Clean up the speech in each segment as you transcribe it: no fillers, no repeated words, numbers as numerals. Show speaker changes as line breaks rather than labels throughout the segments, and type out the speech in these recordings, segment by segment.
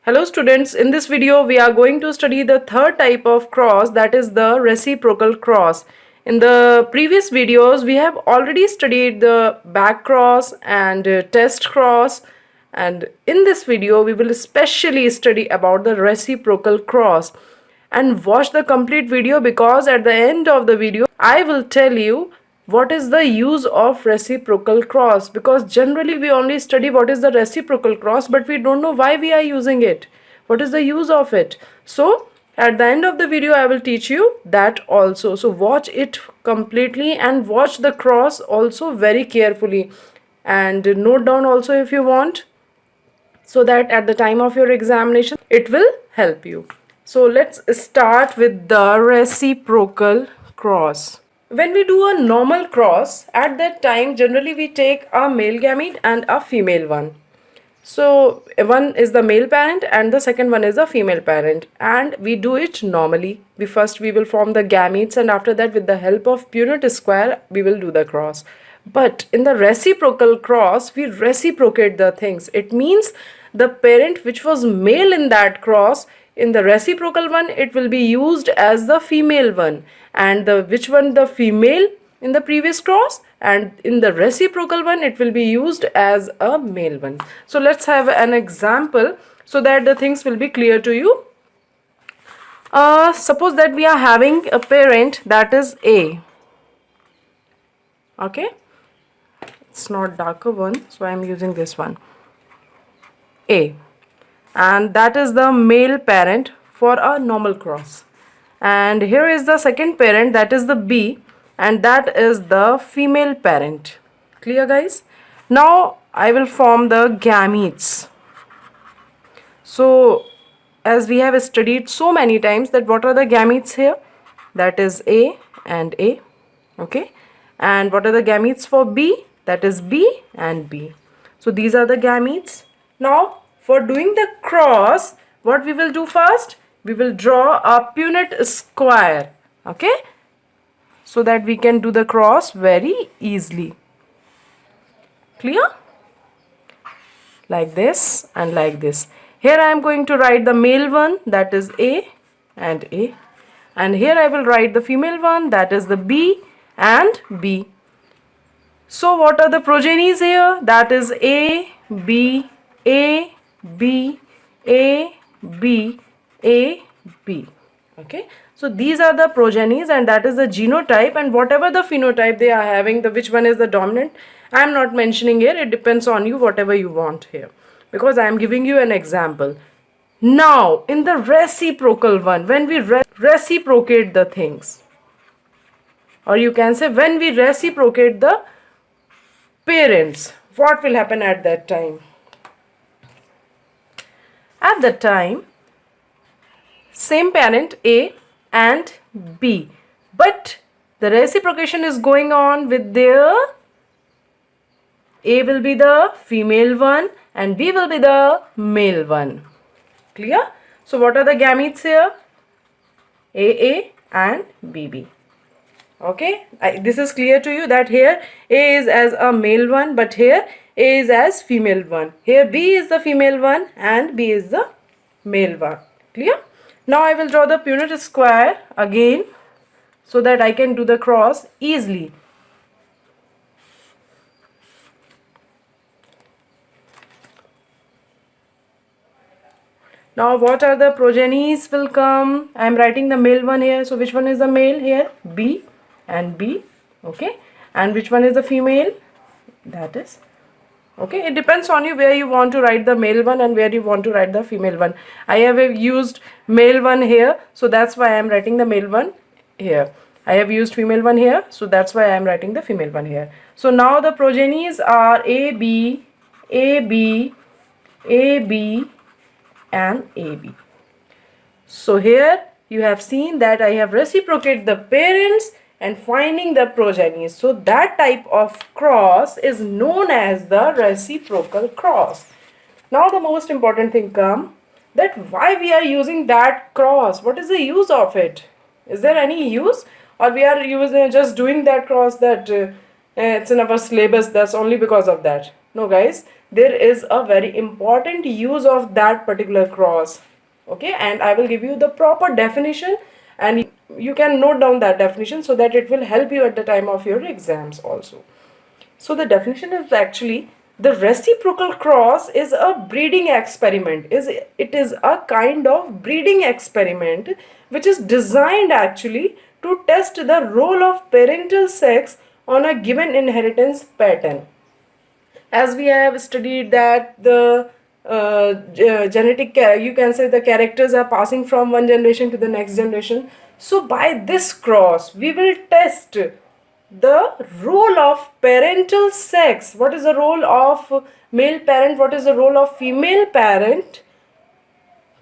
Hello students, in this video we are going to study the third type of cross, that is the reciprocal cross. In the previous videos we have already studied the back cross and test cross, and in this video we will especially study about the reciprocal cross. And watch the complete video, because at the end of the video I will tell you what is the use of reciprocal cross, because generally we only study what is the reciprocal cross but we don't know why we are using it, what is the use of it. So at the end of the video I will teach you that also, so watch it completely and watch the cross also very carefully, and note down also if you want, so that at the time of your examination it will help you. So let's start with the reciprocal cross. When we do a normal cross, at that time generally we take a male gamete and a female one. So one is the male parent and the second one is the female parent, and we do it normally. We will form the gametes, and after that with the help of Punnett square we will do the cross. But in the reciprocal cross we reciprocate the things. It means the parent which was male in that cross, in the reciprocal one it will be used as the female one, and the female in the previous cross, and in the reciprocal one it will be used as a male one. So let's have an example so that the things will be clear to you. Suppose that we are having a parent that is A. Okay, it's not darker one, so I am using this one, A, and that is the male parent for a normal cross. And here is the second parent, that is the B, and that is the female parent. Clear, guys? Now I will form the gametes. So as we have studied so many times that what are the gametes here, that is A and A. Okay, and what are the gametes for B, that is B and B. So these are the gametes. Now for doing the cross, what we will do first, we will draw a Punnett square. Okay, so that we can do the cross very easily. Clear? Like this and like this. Here I am going to write the male one, that is A and A, and here I will write the female one, that is the B and B. So what are the progenies here? That is A, B, A, B, A, B, A, B. Okay, so these are the progenies, and that is the genotype, and whatever the phenotype they are having, which one is the dominant, I am not mentioning here. It depends on you, whatever you want here, because I am giving you an example. Now in the reciprocal one, when we reciprocate the things, or you can say when we reciprocate the parents, what will happen at that time? At that time, same parent A and B, but the reciprocation is going on with their A will be the female one and B will be the male one. Clear? So what are the gametes here? AA and BB. Okay, this is clear to you that here A is as a male one, but here A is as female one. Here B is the female one and B is the male one. Clear? Now I will draw the Punnett square again so that I can do the cross easily. Now what are the progenies will come? I am writing the male one here. So which one is the male here? B and B. Okay, and which one is the female? That is, okay, it depends on you where you want to write the male one and where you want to write the female one. I have used male one here, so that's why I am writing the male one here. I have used female one here, so that's why I am writing the female one here. So now the progenies are AB, AB, AB and AB. So here you have seen that I have reciprocated the parents and finding the progenies. So that type of cross is known as the reciprocal cross. Now the most important thing come, that why we are using that cross. What is the use of it? Is there any use, or we are using doing that cross that it's in our syllabus, that's only because of that? No guys, there is a very important use of that particular cross. Okay, and I will give you the proper definition, and you can note down that definition so that it will help you at the time of your exams also. So the definition is actually the reciprocal cross is a breeding experiment. It is a kind of breeding experiment which is designed actually to test the role of parental sex on a given inheritance pattern. As we have studied that the genetic, you can say the characters are passing from one generation to the next generation. So by this cross we will test the role of parental sex. What is the role of male parent, what is the role of female parent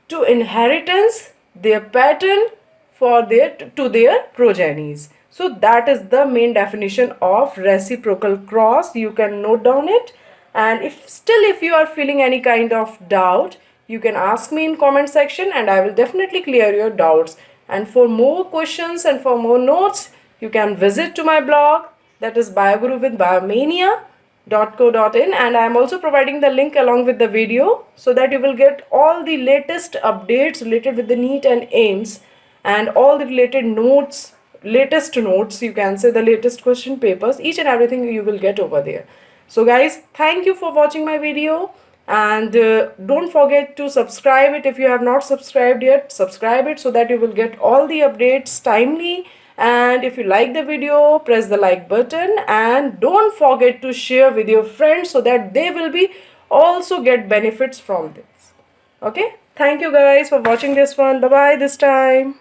to inheritance, their pattern for their to their progenies. So that is the main definition of reciprocal cross. You can note down it, and if you are feeling any kind of doubt, you can ask me in comment section and I will definitely clear your doubts. And for more questions and for more notes, you can visit to my blog, that is Bioguru with Biomania .co.in, and I am also providing the link along with the video so that you will get all the latest updates related with the Neet and Aims, and all the related notes, latest notes, you can say the latest question papers, each and everything you will get over there. So guys, thank you for watching my video, and don't forget to subscribe it. If you have not subscribed yet, subscribe it so that you will get all the updates timely. And if you like the video, press the like button, and don't forget to share with your friends so that they will be also get benefits from this. Okay, thank you guys for watching this one. Bye bye this time.